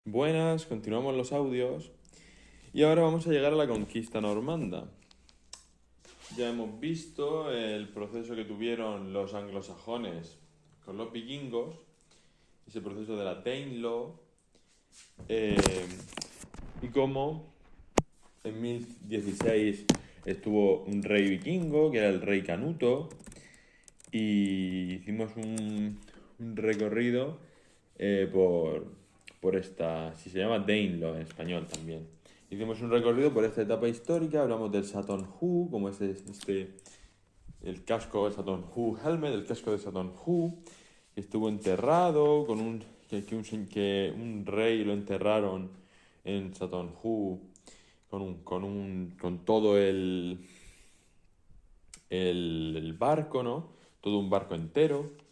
Buenas, continuamos los audios y ahora vamos a llegar a la conquista normanda. Ya hemos visto el proceso que tuvieron los anglosajones con los vikingos, ese proceso de la Danelaw, y cómo en 1016 estuvo un rey vikingo, que era el rey Canuto, y hicimos un recorrido por esta, si se llama Danelaw en español también. Hicimos un recorrido por esta etapa histórica, hablamos del Saturn Hoo, como es el casco de Saturn Hoo Helmet, el casco de Saturn Hoo, que estuvo enterrado, que un rey lo enterraron en Saturn Hoo con todo el barco, ¿no? Todo un barco entero.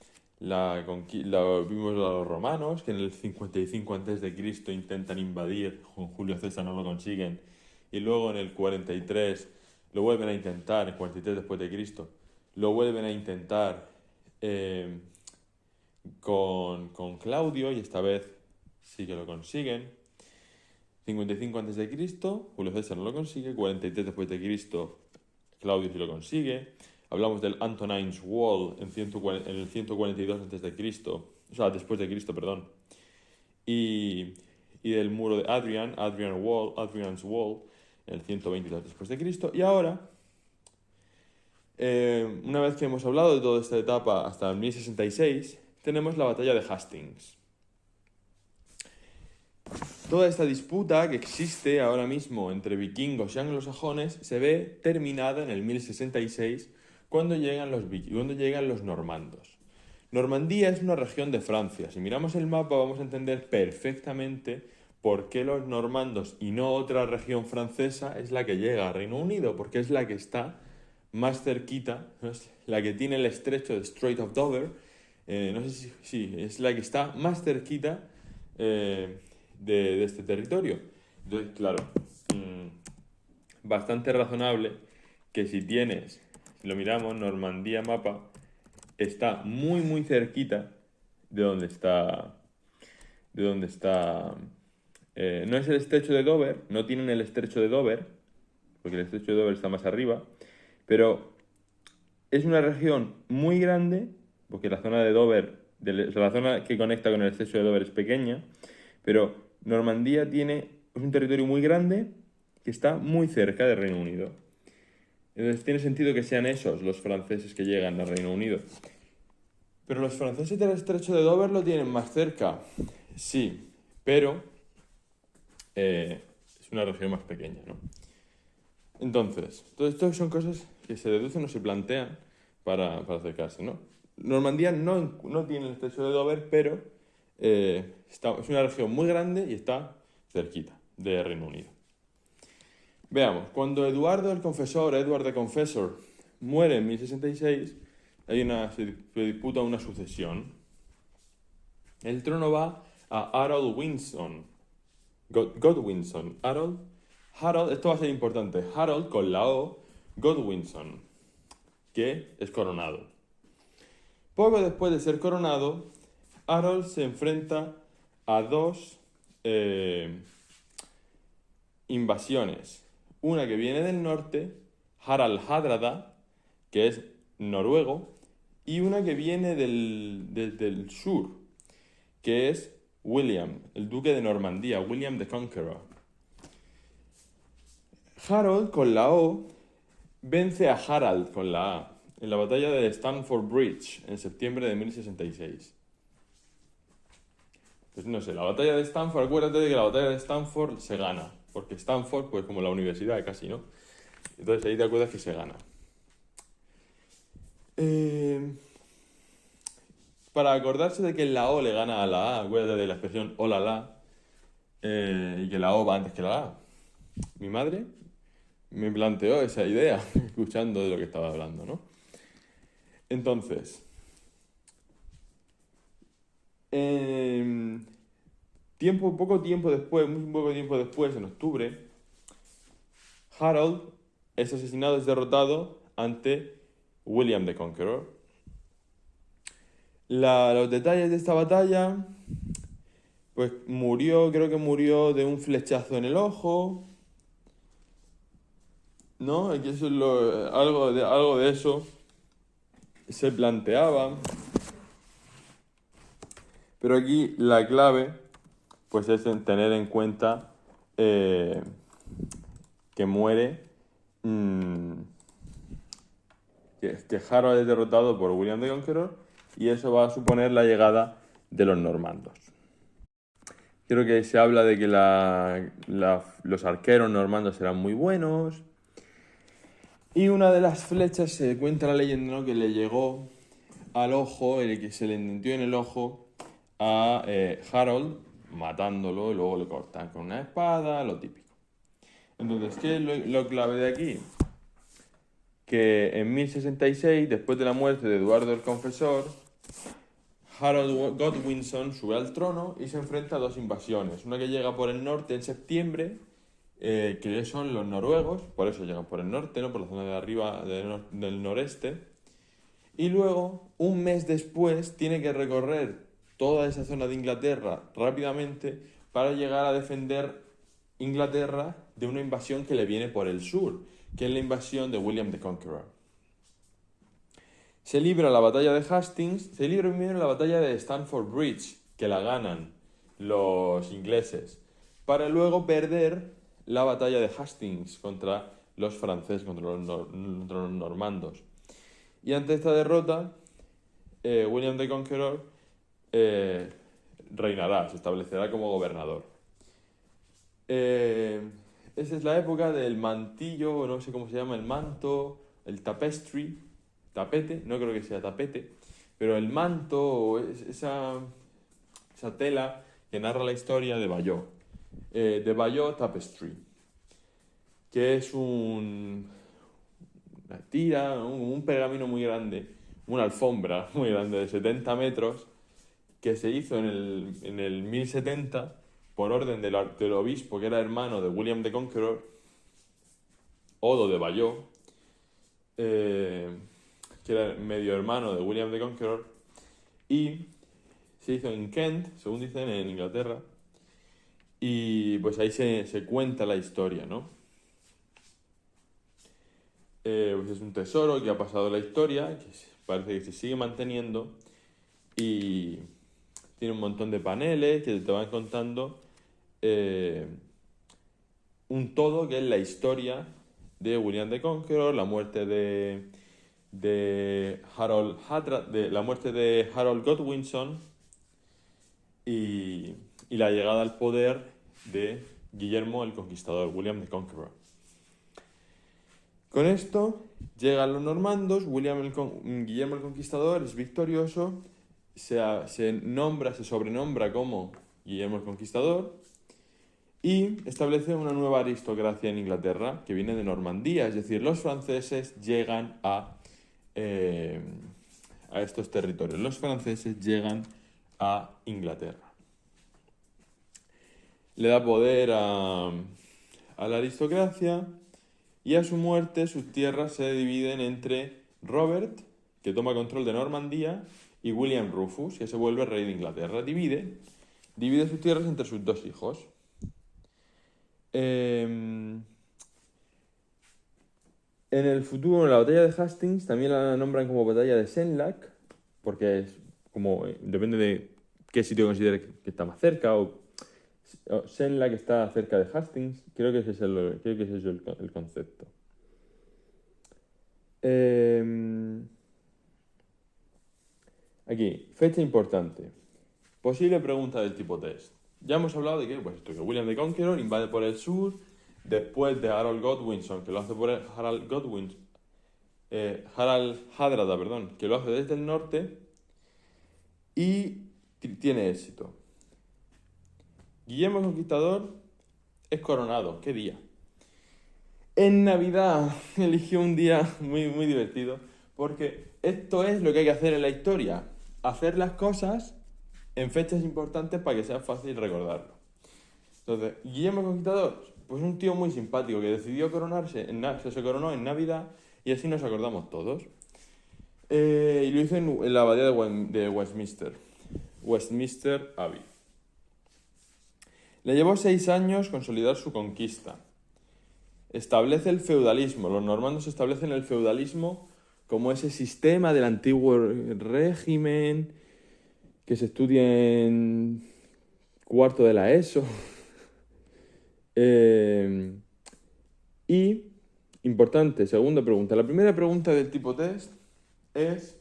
Vimos a los romanos, que en el 55 a.C. intentan invadir, con Julio César no lo consiguen, y luego en el 43 lo vuelven a intentar, en 43 después de Cristo, lo vuelven a intentar eh, con Claudio, y esta vez sí que lo consiguen. 55 a.C., Julio César no lo consigue, 43 después de Cristo, Claudio sí lo consigue. Hablamos del Antonines Wall en el 142 a.C., o sea, después de Cristo, perdón. Y del muro de Adrian's Wall, en el 122 después de Cristo. Y ahora, una vez que hemos hablado de toda esta etapa hasta el 1066, tenemos la batalla de Hastings. Toda esta disputa que existe ahora mismo entre vikingos y anglosajones se ve terminada en el 1066 cuando llegan los normandos. Normandía es una región de Francia. Si miramos el mapa vamos a entender perfectamente por qué los normandos y no otra región francesa es la que llega a Reino Unido, porque es la que está más cerquita, ¿no? Es la que tiene el estrecho de Strait of Dover, no sé si sí, es la que está más cerquita de este territorio. Entonces, claro, bastante razonable que si lo miramos, Normandía mapa, está muy cerquita de donde está, de donde está, no es el estrecho de Dover, no tienen el estrecho de Dover, porque el estrecho de Dover está más arriba, pero es una región muy grande, porque la zona de Dover, la zona que conecta con el estrecho de Dover es pequeña, pero Normandía es un territorio muy grande que está muy cerca del Reino Unido. Entonces tiene sentido que sean esos los franceses que llegan al Reino Unido. Pero los franceses del estrecho de Dover lo tienen más cerca. Sí, pero es una región más pequeña, ¿no? Entonces, todo esto son cosas que se deducen o se plantean para acercarse, ¿no? Normandía no tiene el estrecho de Dover, pero es una región muy grande y está cerquita de Reino Unido. Veamos, cuando Edward the Confessor, muere en 1066, se disputa una sucesión. El trono va a Harold Winson. Godwinson. Harold, esto va a ser importante. Harold con la O, Godwinson, que es coronado. Poco después de ser coronado, Harold se enfrenta a dos invasiones. Una que viene del norte, Harald Hardrada, que es noruego, y una que viene del sur, que es William, el duque de Normandía, William the Conqueror. Harold, con la O, vence a Harald, con la A, en la batalla de Stamford Bridge, en septiembre de 1066. Pues no sé, la batalla de Stamford, acuérdate de que la batalla de Stamford se gana, porque Stanford, pues como la universidad casi, ¿no? Entonces ahí te acuerdas que se gana. Para acordarse de que la O le gana a la A, acuérdate de la expresión hola la, y que la O va antes que la A. Mi madre me planteó esa idea, escuchando de lo que estaba hablando, ¿no? Entonces, poco tiempo después, muy poco tiempo después, en octubre, Harold es asesinado, es derrotado ante William the Conqueror. Los detalles de esta batalla Pues creo que murió de un flechazo en el ojo, ¿no? Aquí eso es algo de eso se planteaba. Pero aquí la clave, pues es tener en cuenta eh, que muere, mm, que Harold es derrotado por William the Conqueror y eso va a suponer la llegada de los normandos. Creo que se habla de que los arqueros normandos eran muy buenos y una de las flechas se cuenta la leyenda, ¿no?, que le llegó al ojo, el que se le entendió en el ojo a Harold, matándolo, y luego le cortan con una espada, lo típico. Entonces, ¿qué es lo clave de aquí? Que en 1066, después de la muerte de Eduardo el Confesor, Harold Godwinson sube al trono y se enfrenta a dos invasiones. Una que llega por el norte en septiembre, que son los noruegos, por eso llegan por el norte, ¿no?, por la zona de arriba del noreste. Y luego, un mes después, tiene que recorrer toda esa zona de Inglaterra rápidamente para llegar a defender Inglaterra de una invasión que le viene por el sur, que es la invasión de William the Conqueror. Se libra la batalla de Hastings, se libra primero la batalla de Stamford Bridge, que la ganan los ingleses, para luego perder la batalla de Hastings contra los franceses, contra los normandos. Y ante esta derrota, William the Conqueror reinará, se establecerá como gobernador. Esa es la época del mantillo, no sé cómo se llama, el manto, el tapete, no creo que sea tapete, pero el manto, esa tela que narra la historia de Bayeux, de Bayeux Tapestry, que es una tira, un pergamino muy grande, una alfombra muy grande de 70 metros, que se hizo en el 1070 por orden del obispo que era hermano de William the Conqueror, Odo de Bayeux, que era medio hermano de William the Conqueror, y se hizo en Kent, según dicen, en Inglaterra, y pues ahí se cuenta la historia, ¿no? Pues es un tesoro que ha pasado la historia, que parece que se sigue manteniendo, y tiene un montón de paneles que te van contando un todo que es la historia de William the Conqueror, la muerte de la muerte de Harold Godwinson y la llegada al poder de Guillermo el Conquistador, William the Conqueror. Con esto llegan los normandos, Guillermo el Conquistador es victorioso, se sobrenombra como Guillermo el Conquistador y establece una nueva aristocracia en Inglaterra que viene de Normandía, es decir, los franceses llegan a estos territorios, los franceses llegan a Inglaterra. Le da poder a la aristocracia y a su muerte sus tierras se dividen entre Robert, que toma control de Normandía, y William Rufus, que se vuelve rey de Inglaterra. Divide sus tierras entre sus dos hijos. En el futuro, en la batalla de Hastings, también la nombran como batalla de Senlac, porque es como, depende de qué sitio considere que está más cerca, o Senlac está cerca de Hastings, creo que ese es el concepto. Aquí, fecha importante. Posible pregunta del tipo test. Ya hemos hablado de que William the Conqueror invade por el sur, después de Harold Godwinson, que lo hace por Harald Hardrada, perdón, que lo hace desde el norte y tiene éxito. Guillermo el Conquistador es coronado. ¿Qué día? En Navidad. Eligió un día muy, muy divertido, porque esto es lo que hay que hacer en la historia. Hacer las cosas en fechas importantes para que sea fácil recordarlo. Entonces, Guillermo el Conquistador, pues un tío muy simpático que decidió coronarse, se coronó en Navidad y así nos acordamos todos. Y lo hizo en la abadía de Westminster Abbey. Le llevó 6 años consolidar su conquista. Establece el feudalismo. Los normandos establecen el feudalismo como ese sistema del antiguo régimen que se estudia en cuarto de la ESO. Y, importante, segunda pregunta. La primera pregunta del tipo test es: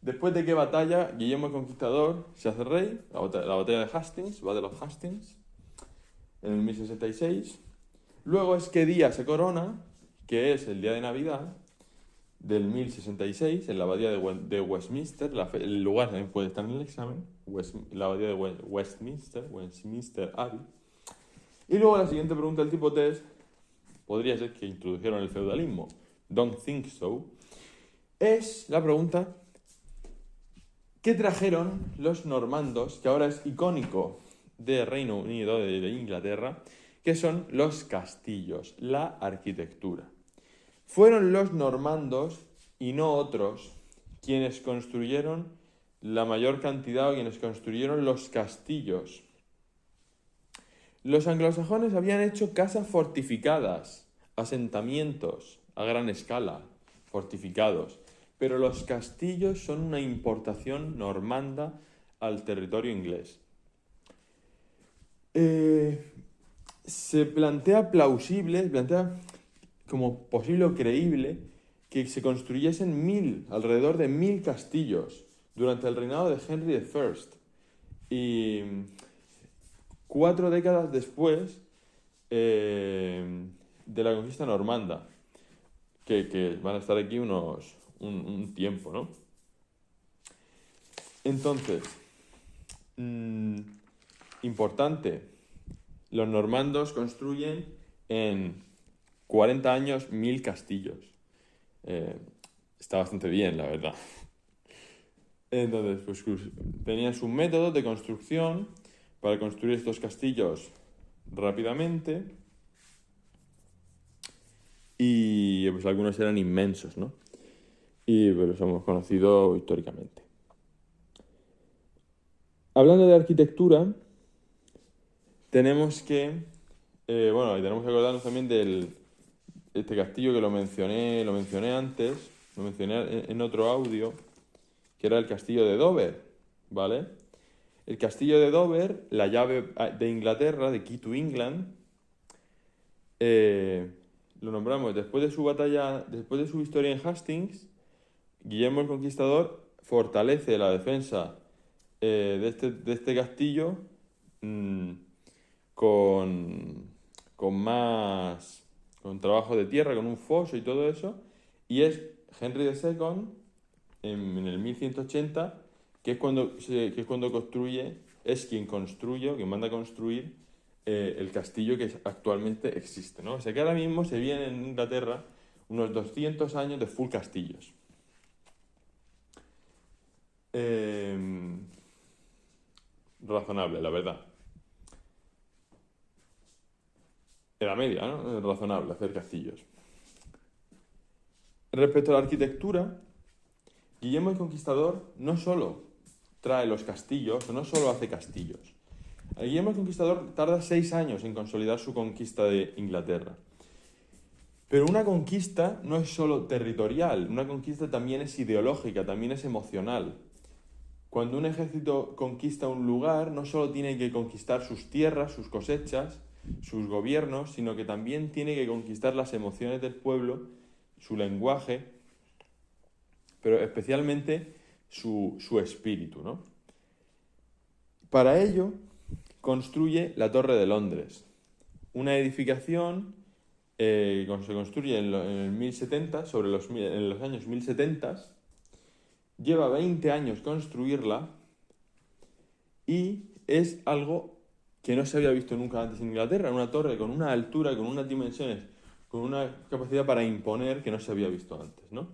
¿después de qué batalla Guillermo el Conquistador se hace rey? La batalla de Hastings, Battle of Hastings, en el 1066. Luego es qué día se corona, que es el día de Navidad del 1066, en la abadía de Westminster. El lugar también puede estar en el examen. La abadía de Westminster Abbey. Y luego la siguiente pregunta del tipo test podría ser que introdujeron el feudalismo. Don't think so. Es la pregunta: ¿qué trajeron los normandos, que ahora es icónico de Reino Unido, de Inglaterra, que son los castillos, la arquitectura? Fueron los normandos y no otros quienes construyeron la mayor cantidad, o quienes construyeron los castillos. Los anglosajones habían hecho casas fortificadas, asentamientos a gran escala, fortificados, pero los castillos son una importación normanda al territorio inglés. Se plantea como posible o creíble que se construyesen alrededor de 1000 castillos durante el reinado de Henry I. Y 4 décadas después de la conquista normanda, que van a estar aquí un tiempo, ¿no? Entonces, importante, los normandos construyen en 40 años 1000 castillos. Está bastante bien, la verdad. Entonces, pues tenían sus métodos de construcción para construir estos castillos rápidamente, y pues algunos eran inmensos, ¿no? Y pues los hemos conocido históricamente. Hablando de arquitectura, tenemos que acordarnos también de este castillo que lo mencioné antes, lo mencioné en otro audio, que era el castillo de Dover, ¿vale? El castillo de Dover, la llave de Inglaterra, de Key to England, lo nombramos después de su victoria en Hastings. Guillermo el Conquistador fortalece la defensa de este castillo con trabajo de tierra, con un foso y todo eso, y es Henry II en el 1180 quien construye, quien manda a construir el castillo que actualmente existe, ¿no? O sea que ahora mismo se vienen en Inglaterra unos 200 años de full castillos. Razonable, la verdad. Era media, ¿no? Razonable hacer castillos. Respecto a la arquitectura, Guillermo el Conquistador no solo trae los castillos, no solo hace castillos. Guillermo el Conquistador tarda 6 años en consolidar su conquista de Inglaterra. Pero una conquista no es solo territorial, una conquista también es ideológica, también es emocional. Cuando un ejército conquista un lugar, no solo tiene que conquistar sus tierras, sus cosechas, sus gobiernos, sino que también tiene que conquistar las emociones del pueblo, su lenguaje, pero especialmente su espíritu, ¿no? Para ello, construye la Torre de Londres, una edificación que se construye en el 1070, en los años 1070, lleva 20 años construirla y es algo que no se había visto nunca antes en Inglaterra, una torre con una altura, con unas dimensiones, con una capacidad para imponer que no se había visto antes, ¿no?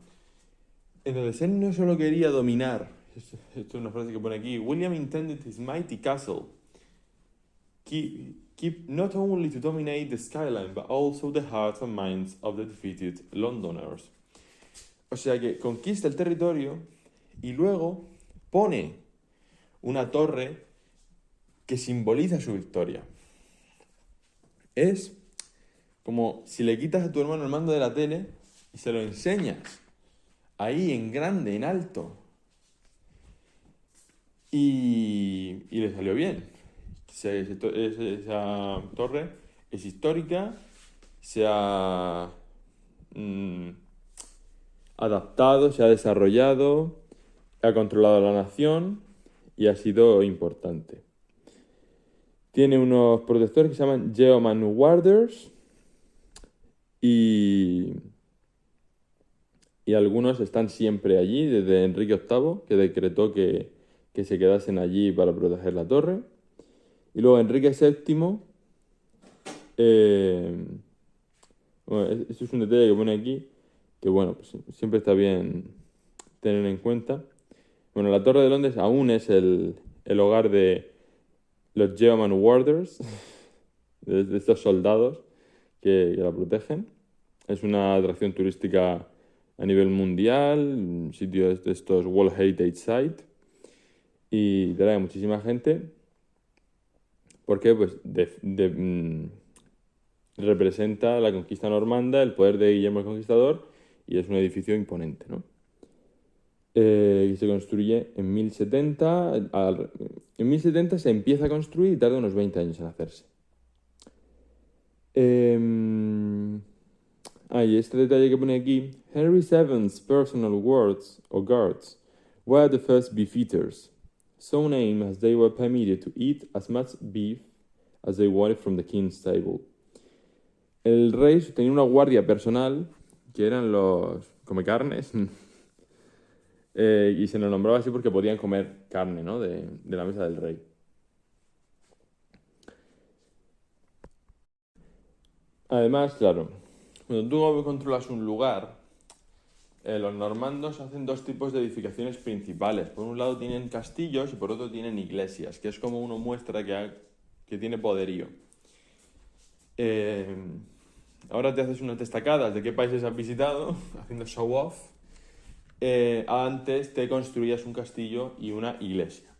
Entonces, él no solo quería dominar, esto es una frase que pone aquí: William intended his mighty castle keep not only to dominate the skyline, but also the hearts and minds of the defeated Londoners. O sea que conquista el territorio y luego pone una torre que simboliza su victoria. Es como si le quitas a tu hermano el mando de la tele y se lo enseñas. Ahí, en grande, en alto. Y le salió bien. Esa torre es histórica, se ha adaptado, se ha desarrollado, ha controlado la nación y ha sido importante. Tiene unos protectores que se llaman Geoman Warders y, y algunos están siempre allí, desde Enrique VIII, que decretó que se quedasen allí para proteger la torre. Y luego Enrique VII, eh, bueno, eso es un detalle que pone aquí, que bueno, pues siempre está bien tener en cuenta. Bueno, la Torre de Londres aún es el hogar de los Geoman Warders, de estos soldados que la protegen. Es una atracción turística a nivel mundial, un sitio de estos World Heritage Site, y trae muchísima gente porque pues, representa la conquista normanda, el poder de Guillermo el Conquistador, y es un edificio imponente, ¿no? Que se construye en 1070. En 1070 se empieza a construir y tarda unos 20 años en hacerse. Y este detalle que pone aquí: Henry VII's personal wards or guards were the first beefeaters, so named as they were permitted to eat as much beef as they wanted from the king's table. El rey tenía una guardia personal que eran los come carnes. Y se nos nombraba así porque podían comer carne, ¿no? de la mesa del rey. Además, claro, cuando tú controlas un lugar, los normandos hacen dos tipos de edificaciones principales. Por un lado tienen castillos y por otro tienen iglesias, que es como uno muestra que tiene poderío. Ahora te haces unas destacadas de qué países has visitado, haciendo show off. Antes te construías un castillo y una iglesia.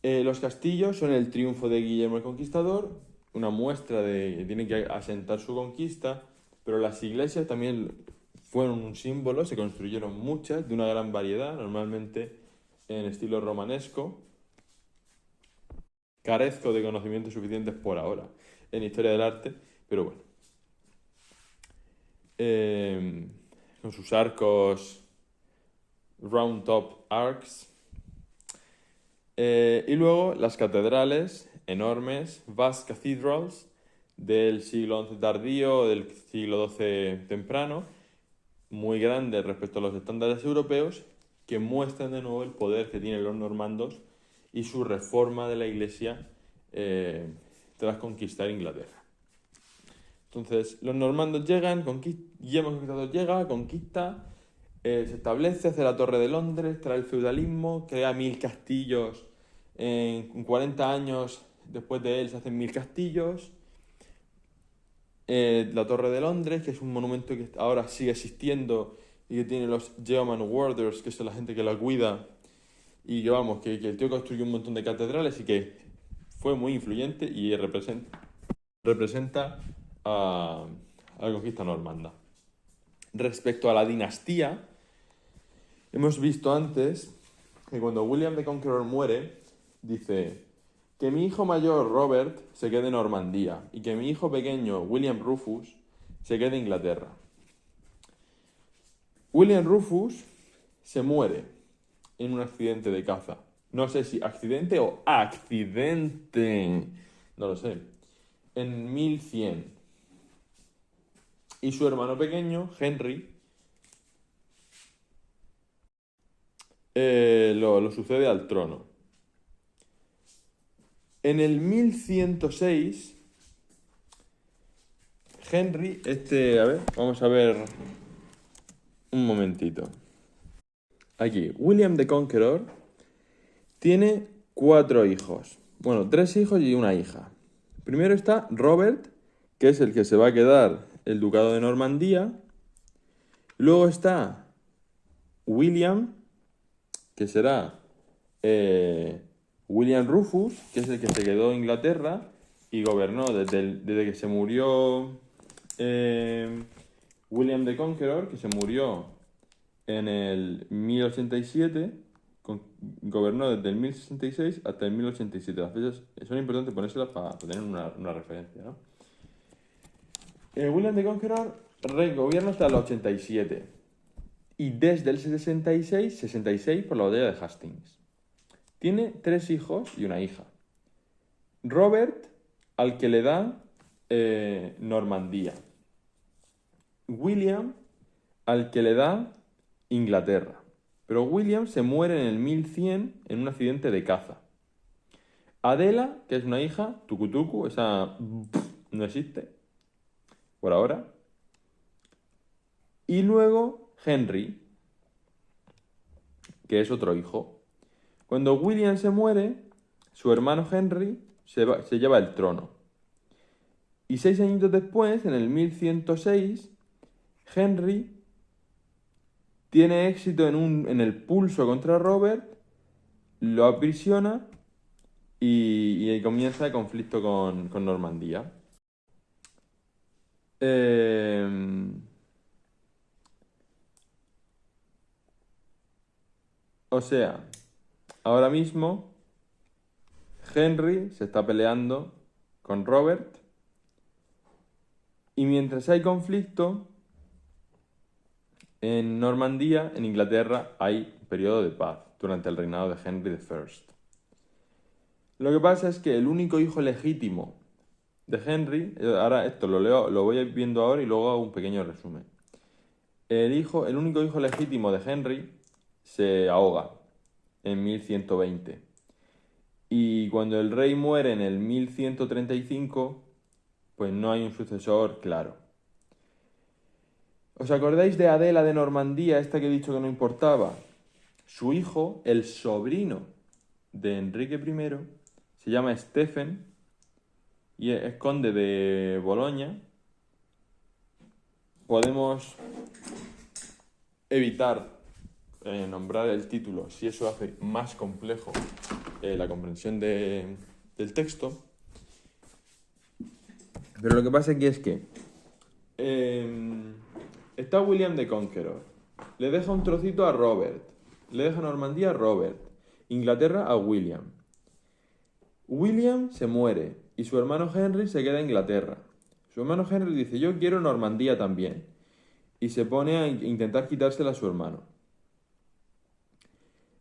Los castillos son el triunfo de Guillermo el Conquistador, una muestra de que tiene que asentar su conquista, pero las iglesias también fueron un símbolo, se construyeron muchas, de una gran variedad, normalmente en estilo romanesco. Carezco de conocimientos suficientes por ahora en historia del arte, pero bueno. Con sus arcos, round top arcs. Y luego las catedrales enormes, vast cathedrals del siglo XI tardío, del siglo XII temprano, muy grandes respecto a los estándares europeos, que muestran de nuevo el poder que tienen los normandos y su reforma de la iglesia tras conquistar Inglaterra. Entonces, los normandos llegan, Guillermo el Conquistador llega, conquista, se establece, hace la Torre de Londres, trae el feudalismo, crea 1000 castillos. En 40 años después de él se hacen 1000 castillos. La Torre de Londres, que es un monumento que ahora sigue existiendo y que tiene los Geoman Warders, que son la gente que la cuida, y que vamos, que el tío construyó un montón de catedrales y que fue muy influyente y representa a la conquista normanda. Respecto a la dinastía, hemos visto antes que cuando William the Conqueror muere, dice que mi hijo mayor Robert se quede en Normandía y que mi hijo pequeño William Rufus se quede en Inglaterra. William Rufus se muere en un accidente de caza. No sé si accidente o accidente, no lo sé. En 1100. Y su hermano pequeño, Henry, lo sucede al trono. En el 1106, Henry, a ver, vamos a ver un momentito. Aquí, William the Conqueror tiene 4 hijos. Bueno, 3 hijos y una hija. Primero está Robert, que es el que se va a quedar el ducado de Normandía. Luego está William, que será William Rufus, que es el que se quedó en Inglaterra. y gobernó desde que se murió William the Conqueror, que se murió en el 1087, gobernó desde el 1066 hasta el 1087. Las fechas son importantes ponérselas para tener una referencia, ¿no? William the Conqueror gobierna hasta el 87 y desde el 66 por la batalla de Hastings. Tiene 3 hijos y una hija. Robert, al que le da Normandía. William, al que le da Inglaterra. Pero William se muere en el 1100 en un accidente de caza. Adela, que es una hija, tucutucu, esa no existe, por ahora. Y luego Henry, que es otro hijo. Cuando William se muere, su hermano Henry se lleva el trono. Y 6 añitos después, en el 1106, Henry tiene éxito en el pulso contra Robert, lo aprisiona y comienza el conflicto con Normandía. O sea, ahora mismo Henry se está peleando con Robert y mientras hay conflicto en Normandía, en Inglaterra, hay un periodo de paz durante el reinado de Henry I. Lo que pasa es que el único hijo legítimo de Henry, ahora esto lo leo, lo voy a ir viendo ahora y luego hago un pequeño resumen. El único hijo legítimo de Henry se ahoga en 1120. Y cuando el rey muere en el 1135, pues no hay un sucesor claro. ¿Os acordáis de Adela de Normandía, esta que he dicho que no importaba? Su hijo, el sobrino de Enrique I, se llama Stephen y es conde de Boloña. Podemos evitar nombrar el título si eso hace más complejo la comprensión del texto. Pero lo que pasa aquí es que está William the Conqueror, le deja un trocito a Robert, le deja Normandía a Robert, Inglaterra a William. William se muere y su hermano Henry se queda en Inglaterra. Su hermano Henry dice, yo quiero Normandía también. Y se pone a intentar quitársela a su hermano.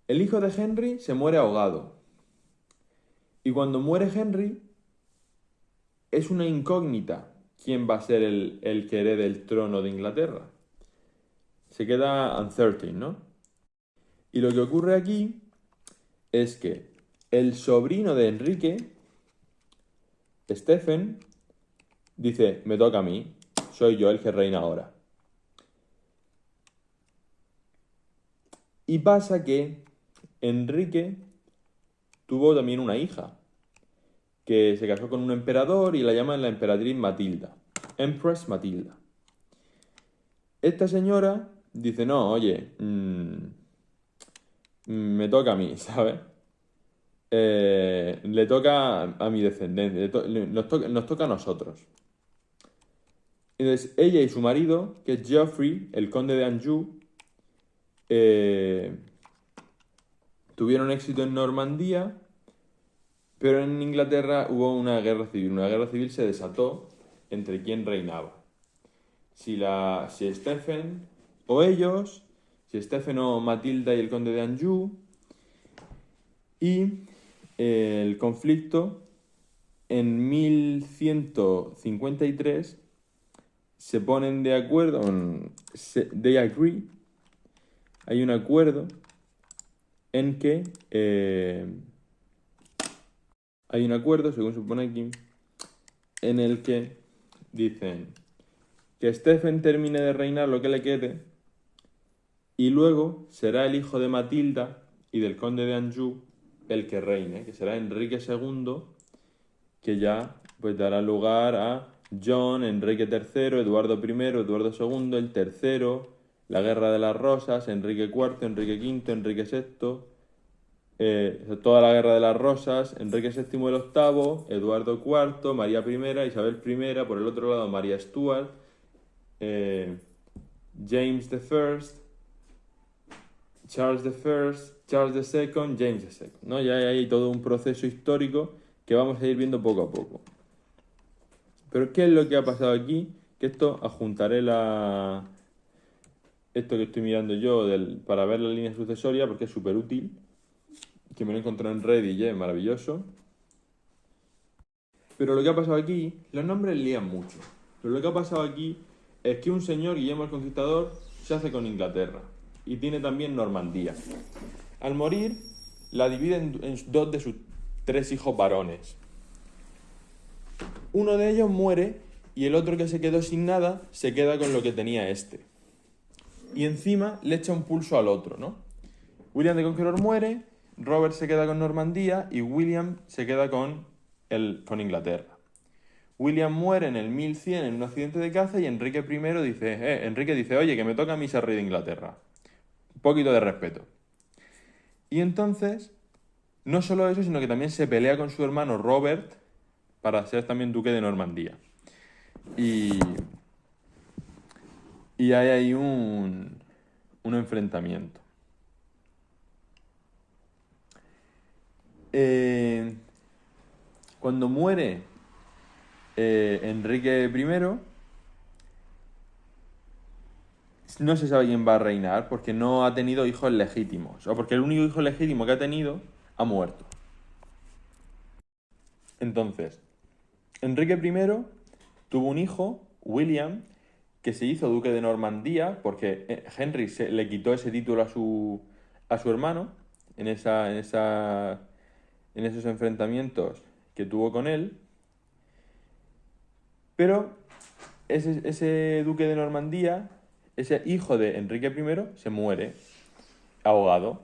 El hijo de Henry se muere ahogado. Y cuando muere Henry, es una incógnita quién va a ser el que herede el trono de Inglaterra. Se queda uncertain, ¿no? Y lo que ocurre aquí es que el sobrino de Enrique, Stephen, dice, me toca a mí, soy yo el que reina ahora. Y pasa que Enrique tuvo también una hija, que se casó con un emperador y la llaman la emperatriz Matilda, Empress Matilda. Esta señora dice, no, oye, me toca a mí, ¿sabes? Le toca a mi descendencia, nos toca a nosotros. Entonces, ella y su marido, que es Geoffrey, el conde de Anjou, tuvieron éxito en Normandía, pero en Inglaterra hubo una guerra civil. Una guerra civil se desató entre quién reinaba. Si Stephen o ellos, si Stephen o Matilda y el conde de Anjou, y el conflicto en 1153 se ponen de acuerdo, they agree, hay un acuerdo en que hay un acuerdo, según se pone aquí, en el que dicen que Stephen termine de reinar lo que le quede y luego será el hijo de Matilda y del conde de Anjou el que reine, que será Enrique II, que ya pues dará lugar a John, Enrique III, Eduardo I, Eduardo II, el tercero, la Guerra de las Rosas, Enrique IV, Enrique V, Enrique VI, toda la Guerra de las Rosas, Enrique VII el octavo, Eduardo IV, María I, Isabel I, por el otro lado María Stuart, James I, Charles I, Charles II, James II, ¿no? Ya hay todo un proceso histórico que vamos a ir viendo poco a poco. Pero ¿qué es lo que ha pasado aquí? Que esto adjuntaré esto que estoy mirando yo para ver la línea sucesoria porque es súper útil, que me lo he encontrado en Reddit y es maravilloso. Pero lo que ha pasado aquí, los nombres lían mucho. Pero lo que ha pasado aquí es que un señor, Guillermo el Conquistador, se hace con Inglaterra y tiene también Normandía. Al morir, la divide en dos de sus tres hijos varones. Uno de ellos muere y el otro que se quedó sin nada se queda con lo que tenía este. Y encima le echa un pulso al otro, ¿no? William de Conqueror muere, Robert se queda con Normandía y William se queda con Inglaterra. William muere en el 1100 en un accidente de caza y Enrique Enrique dice, oye, que me toca a mí ser rey de Inglaterra. Un poquito de respeto. Y entonces, no solo eso, sino que también se pelea con su hermano Robert para ser también duque de Normandía. Y hay ahí un enfrentamiento. Cuando muere Enrique I, no se sabe quién va a reinar porque no ha tenido hijos legítimos, o porque el único hijo legítimo que ha tenido ha muerto. Entonces, Enrique I tuvo un hijo, William, que se hizo duque de Normandía porque Henry le quitó ese título a su hermano en esos enfrentamientos que tuvo con él. Pero ese duque de Normandía, ese hijo de Enrique I, se muere ahogado.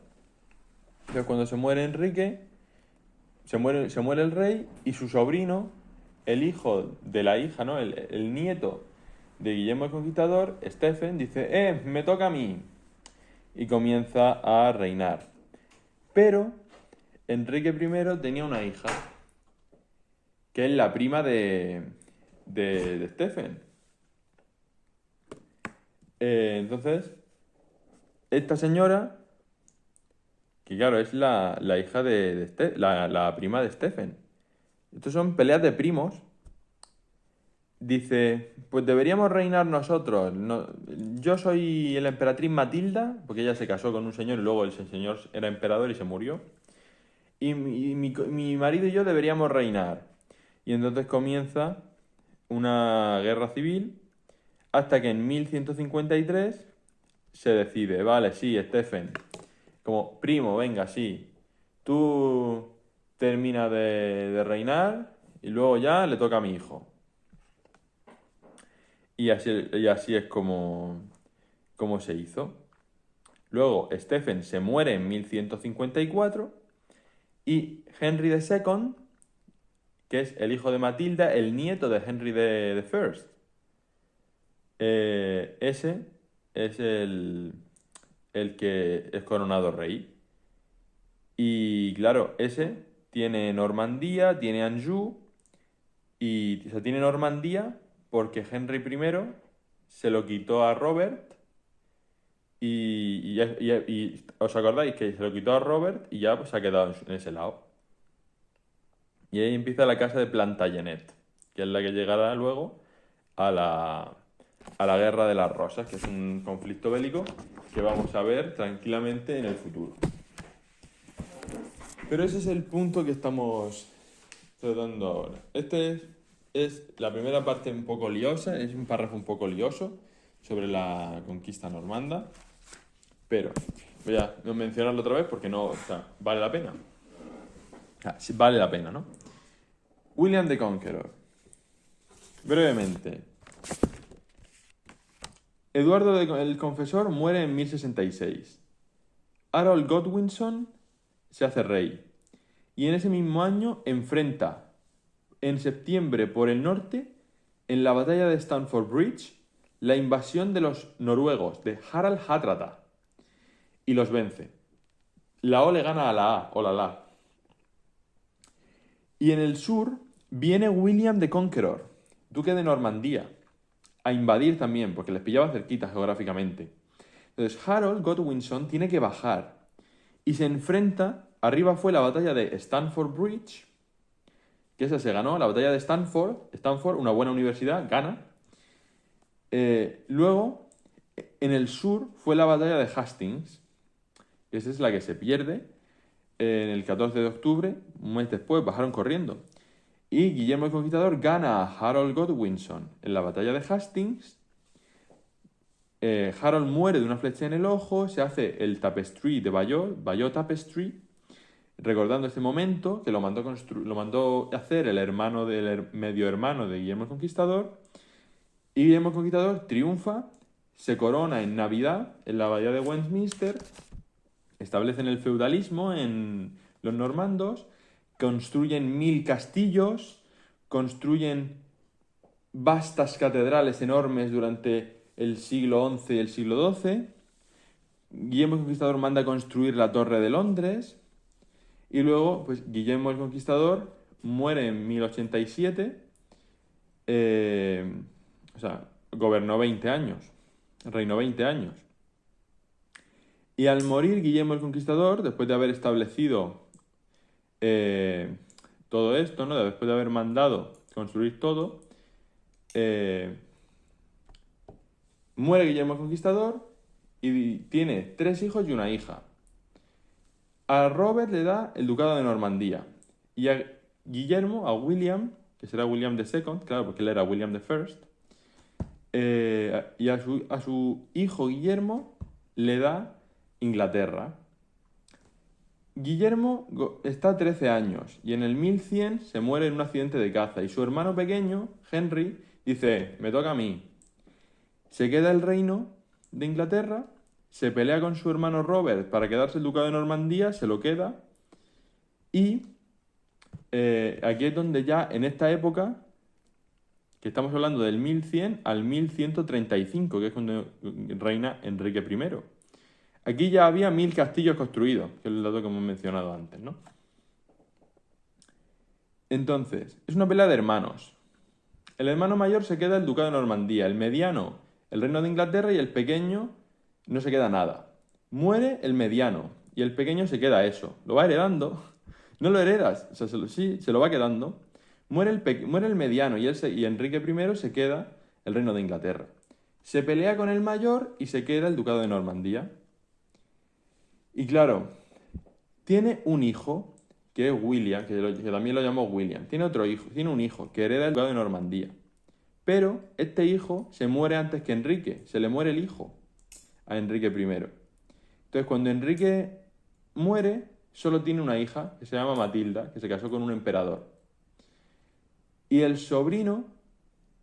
Entonces cuando se muere Enrique, se muere el rey y su sobrino, el hijo de la hija, ¿no? El nieto de Guillermo el Conquistador, Stephen, dice, me toca a mí. Y comienza a reinar. Pero Enrique I tenía una hija, que es la prima de Stephen. Entonces, esta señora, que claro, es la hija la prima de Stephen. Estos son peleas de primos. Dice, pues deberíamos reinar nosotros. No, yo soy la emperatriz Matilda, porque ella se casó con un señor y luego el señor era emperador y se murió. Y mi marido y yo deberíamos reinar. Y entonces comienza una guerra civil hasta que en 1153 se decide, vale, sí, Stephen, como primo, venga, sí, tú termina de reinar y luego ya le toca a mi hijo. Y así es como se hizo. Luego Stephen se muere en 1154 y Henry II, que es el hijo de Matilda, el nieto de Henry I, ese es el que es coronado rey. Y claro, ese tiene Normandía, tiene Anjou, y se tiene Normandía porque Henry I se lo quitó a Robert y ¿os acordáis que se lo quitó a Robert y ya pues, se ha quedado en ese lado? Y ahí empieza la casa de Plantagenet, que es la que llegará luego a la Guerra de las Rosas, que es un conflicto bélico que vamos a ver tranquilamente en el futuro. Pero ese es el punto que estamos tratando ahora. Es la primera parte un poco liosa, es un párrafo un poco lioso sobre la conquista normanda, pero voy a no mencionarlo otra vez porque no, o sea, vale la pena. Sí, vale la pena, ¿no? William the Conqueror. Brevemente. Eduardo el Confesor muere en 1066. Harold Godwinson se hace rey. Y en ese mismo año enfrenta en septiembre por el norte, en la batalla de Stamford Bridge, la invasión de los noruegos, de Harald Hardrada, y los vence. la O le gana a la A, o la. Y en el sur viene William the Conqueror, duque de Normandía, a invadir también, porque les pillaba cerquita geográficamente. Entonces Harold Godwinson tiene que bajar y se enfrenta, arriba fue la batalla de Stamford Bridge, que esa se ganó, la batalla de Stanford, una buena universidad, gana. Luego, en el sur fue la batalla de Hastings, que esa es la que se pierde en el 14 de octubre, un mes después bajaron corriendo. Y Guillermo el Conquistador gana a Harold Godwinson en la batalla de Hastings. Harold muere de una flecha en el ojo, se hace el tapestry de Bayeux Tapestry, recordando este momento que lo mandó hacer el hermano del medio hermano de Guillermo el Conquistador. Y Guillermo el Conquistador triunfa, se corona en Navidad en la abadía de Westminster, establecen el feudalismo en los normandos, construyen 1000 castillos, construyen vastas catedrales enormes durante el siglo XI y el siglo XII. Guillermo el Conquistador manda construir la Torre de Londres y luego, pues Guillermo el Conquistador muere en 1087, o sea, gobernó 20 años, reinó 20 años. Y al morir Guillermo el Conquistador, después de haber establecido eh, todo esto, ¿no? Después de haber mandado construir todo, eh, muere Guillermo el Conquistador y tiene 3 hijos y una hija. A Robert le da el ducado de Normandía y a Guillermo, a William, que será William II, claro, porque él era William I, y a su hijo Guillermo le da Inglaterra. Guillermo está 13 años y en el 1100 se muere en un accidente de caza y su hermano pequeño, Henry, dice, me toca a mí. Se queda el reino de Inglaterra, se pelea con su hermano Robert para quedarse el ducado de Normandía, se lo queda y aquí es donde ya en esta época, que estamos hablando del 1100 al 1135, que es cuando reina Enrique I. Aquí ya había 1000 castillos construidos, que es el dato que hemos mencionado antes, ¿no? Entonces, es una pelea de hermanos. El hermano mayor se queda el ducado de Normandía, el mediano el reino de Inglaterra y el pequeño no se queda nada. Muere el mediano y el pequeño se queda eso. Lo va heredando. No lo heredas, o sea, sí, se lo va quedando. Muere el mediano y Enrique I se queda el reino de Inglaterra. Se pelea con el mayor y se queda el ducado de Normandía. Y claro, tiene un hijo, que es William, que también lo llamó William. Tiene otro hijo, tiene un hijo que hereda el ducado de Normandía. Pero este hijo se muere antes que Enrique, se le muere el hijo a Enrique I. Entonces, cuando Enrique muere, solo tiene una hija, que se llama Matilda, que se casó con un emperador. Y el sobrino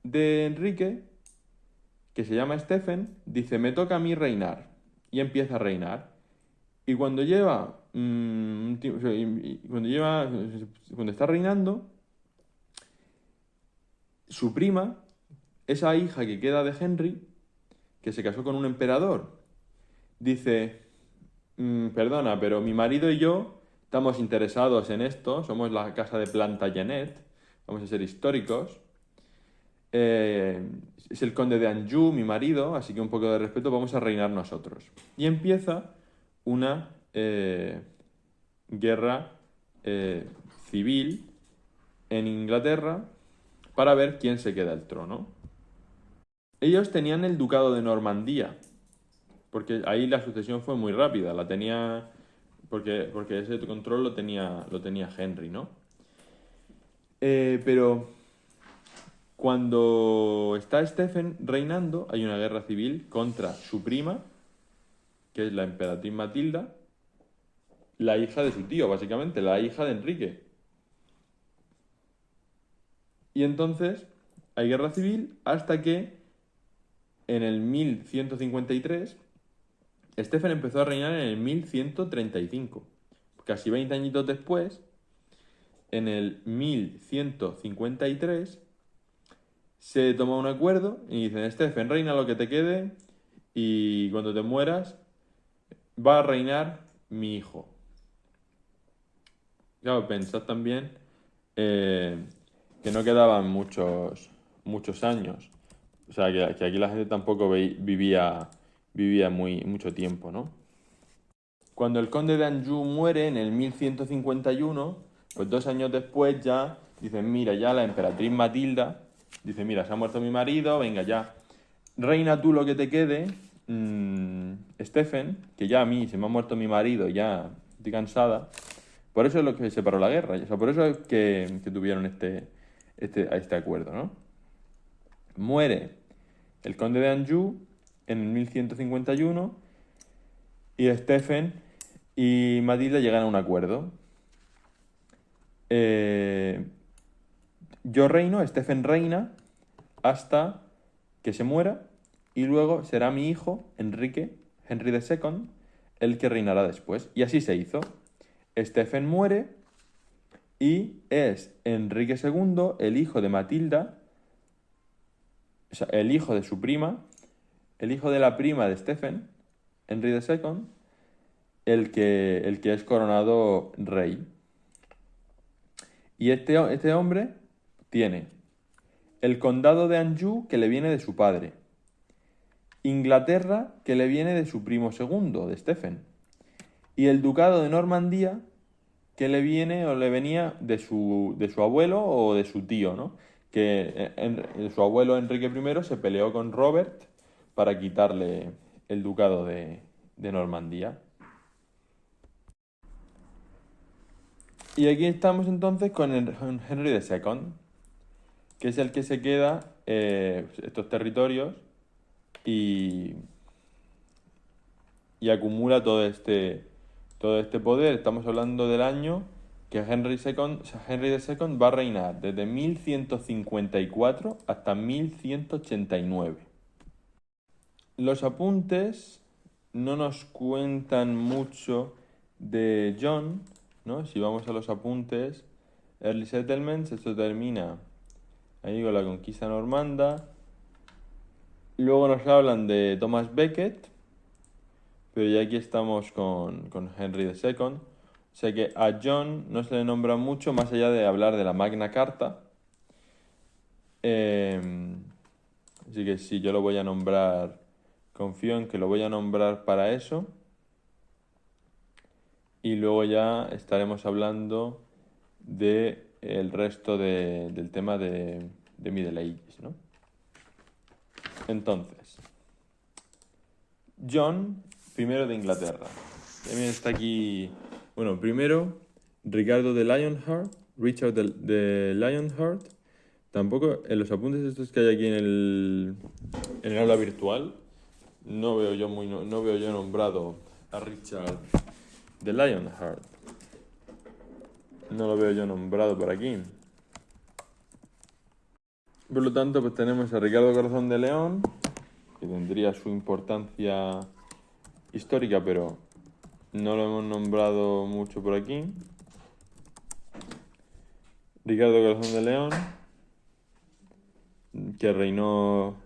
de Enrique, que se llama Stephen, dice, me toca a mí reinar. Y empieza a reinar. Y cuando cuando está reinando, su prima, esa hija que queda de Henry, que se casó con un emperador, dice, perdona, pero mi marido y yo estamos interesados en esto, somos la casa de Plantagenet, vamos a ser históricos. Es el conde de Anjou, mi marido, así que un poco de respeto, vamos a reinar nosotros. Y empieza una guerra civil en Inglaterra para ver quién se queda el trono. Ellos tenían el ducado de Normandía, porque ahí la sucesión fue muy rápida, la tenía, porque ese control lo tenía Henry, ¿no? Pero cuando está Stephen reinando, hay una guerra civil contra su prima, que es la emperatriz Matilda, la hija de su tío, básicamente, la hija de Enrique. Y entonces hay guerra civil hasta que en el 1153 Stephen empezó a reinar en el 1135. Casi 20 añitos después, en el 1153, se toma un acuerdo y dicen, Stephen, reina lo que te quede y cuando te mueras va a reinar mi hijo. Claro, pensad también eh, que no quedaban muchos años. O sea, que aquí la gente tampoco vivía mucho tiempo, ¿no? Cuando el conde de Anjou muere en el 1151, pues 2 años después ya dicen, mira, ya la emperatriz Matilda, dice, mira, se ha muerto mi marido, venga ya, reina tú lo que te quede, Stephen, que ya a mí se me ha muerto mi marido, ya estoy cansada, por eso es lo que se paró la guerra, o sea, por eso es que tuvieron este acuerdo, ¿no? Muere el conde de Anjou en el 1151 y Stephen y Matilda llegan a un acuerdo. Eh, yo reino, Stephen reina hasta que se muera y luego será mi hijo, Henry II, el que reinará después. Y así se hizo. Stephen muere y es Enrique II, el hijo de Matilda, o sea, el hijo de su prima, el hijo de la prima de Stephen, Henry II, el que es coronado rey. Y este hombre tiene el condado de Anjou, que le viene de su padre, Inglaterra, que le viene de su primo segundo, de Stephen, y el ducado de Normandía, que le viene o le venía de su abuelo o de su tío, ¿no? Que su abuelo Enrique I se peleó con Robert para quitarle el ducado de Normandía. Y aquí estamos entonces con Henry II, que es el que se queda estos territorios y, y acumula todo este poder. Estamos hablando del año que Henry II va a reinar desde 1154 hasta 1189. Los apuntes no nos cuentan mucho de John, ¿no? Si vamos a los apuntes, Early Settlements, esto termina ahí con la conquista normanda. Luego nos hablan de Thomas Becket, pero ya aquí estamos con Henry II. O sea que a John no se le nombra mucho más allá de hablar de la Magna Carta. Así que sí, yo lo voy a nombrar, confío en que lo voy a nombrar para eso. Y luego ya estaremos hablando del resto del tema de Middle Ages, ¿no? Entonces, John I de Inglaterra. También está aquí, bueno, primero Ricardo de Lionheart, Richard de Lionheart. Tampoco en los apuntes estos que hay aquí en el aula virtual, no veo yo nombrado a Richard de Lionheart. No lo veo yo nombrado por aquí. Por lo tanto, pues tenemos a Ricardo Corazón de León, que tendría su importancia histórica, pero no lo hemos nombrado mucho por aquí. Ricardo Corazón de León, que reinó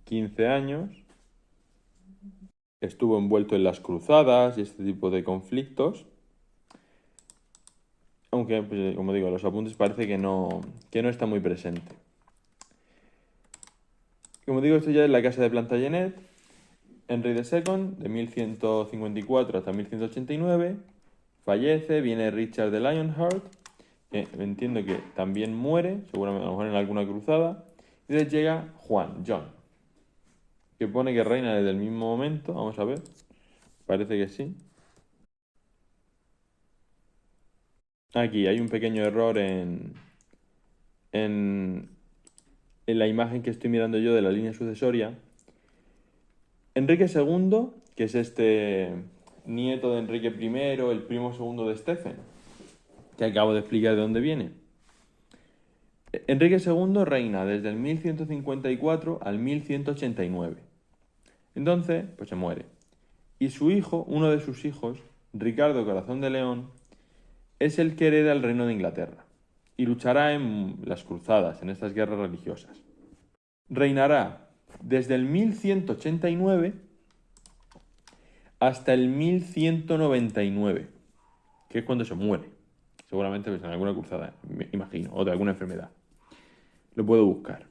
15 años, estuvo envuelto en las cruzadas y este tipo de conflictos, aunque, pues, como digo, los apuntes parece que no está muy presente. Como digo, esto ya es la casa de Plantagenet. Henry II, de 1154 hasta 1189, fallece, viene Richard de Lionheart, que entiendo que también muere, seguramente a lo mejor en alguna cruzada, y les llega John, que pone que reina desde el mismo momento, vamos a ver, parece que sí. Aquí hay un pequeño error en la imagen que estoy mirando yo de la línea sucesoria. Enrique II, que es este nieto de Enrique I, el primo segundo de Stephen, que acabo de explicar de dónde viene. Enrique II reina desde el 1154 al 1189. Entonces, pues se muere. Y su hijo, uno de sus hijos, Ricardo Corazón de León, es el que hereda el reino de Inglaterra y luchará en las cruzadas, en estas guerras religiosas. Reinará desde el 1189 hasta el 1199, que es cuando se muere. Seguramente pues, en alguna cruzada, me imagino, o de alguna enfermedad. Lo puedo buscar.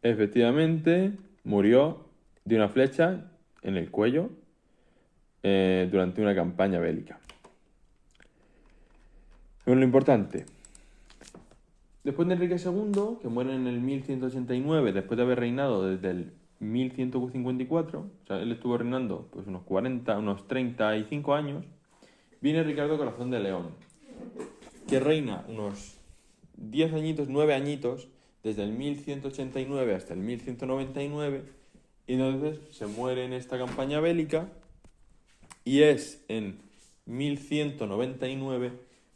Efectivamente, murió de una flecha en el cuello durante una campaña bélica. Pero lo importante, después de Enrique II, que muere en el 1189, después de haber reinado desde el 1154, o sea, él estuvo reinando pues unos 35 años, viene Ricardo Corazón de León, que reina unos 10 añitos, 9 añitos, desde el 1189 hasta el 1199, y entonces se muere en esta campaña bélica, y es en 1199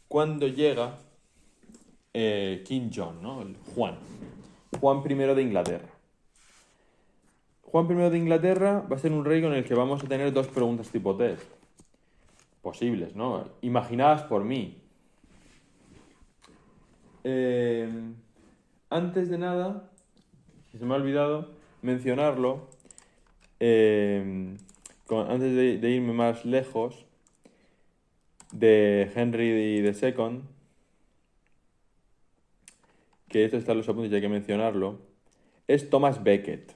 cuando llega King John, ¿no? Juan I de Inglaterra. Juan I de Inglaterra va a ser un rey con el que vamos a tener dos preguntas tipo test. Posibles, ¿no? Imaginadas por mí. Antes de nada, si se me ha olvidado mencionarlo, antes de irme más lejos, de Henry II, que esto está en los apuntes y hay que mencionarlo, es Thomas Becket.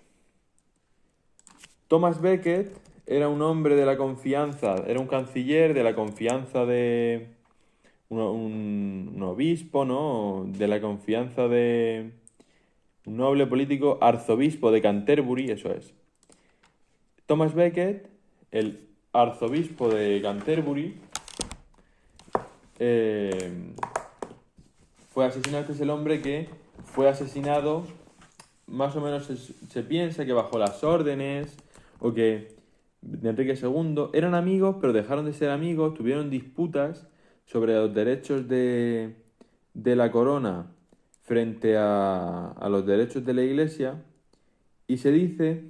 Thomas Becket era un hombre de la confianza, era un canciller de la confianza de un obispo, ¿no? De la confianza de un noble político, arzobispo de Canterbury, eso es. Thomas Becket, el arzobispo de Canterbury, fue asesinado. Este es el hombre que fue asesinado, más o menos se piensa que bajo las órdenes, o que de Enrique II, eran amigos, pero dejaron de ser amigos, tuvieron disputas sobre los derechos de la corona frente a los derechos de la Iglesia, y se dice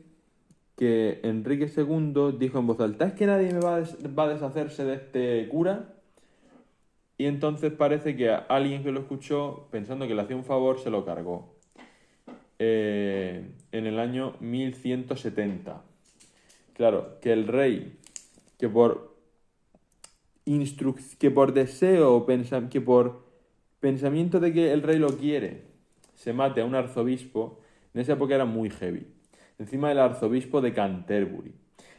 que Enrique II dijo en voz alta: es que nadie me va a deshacerse de este cura. Y entonces parece que alguien que lo escuchó, pensando que le hacía un favor, se lo cargó. En el año 1170. Claro, que el rey, que por deseo, que por pensamiento de que el rey lo quiere, se mate a un arzobispo, en esa época era muy heavy. Encima el arzobispo de Canterbury.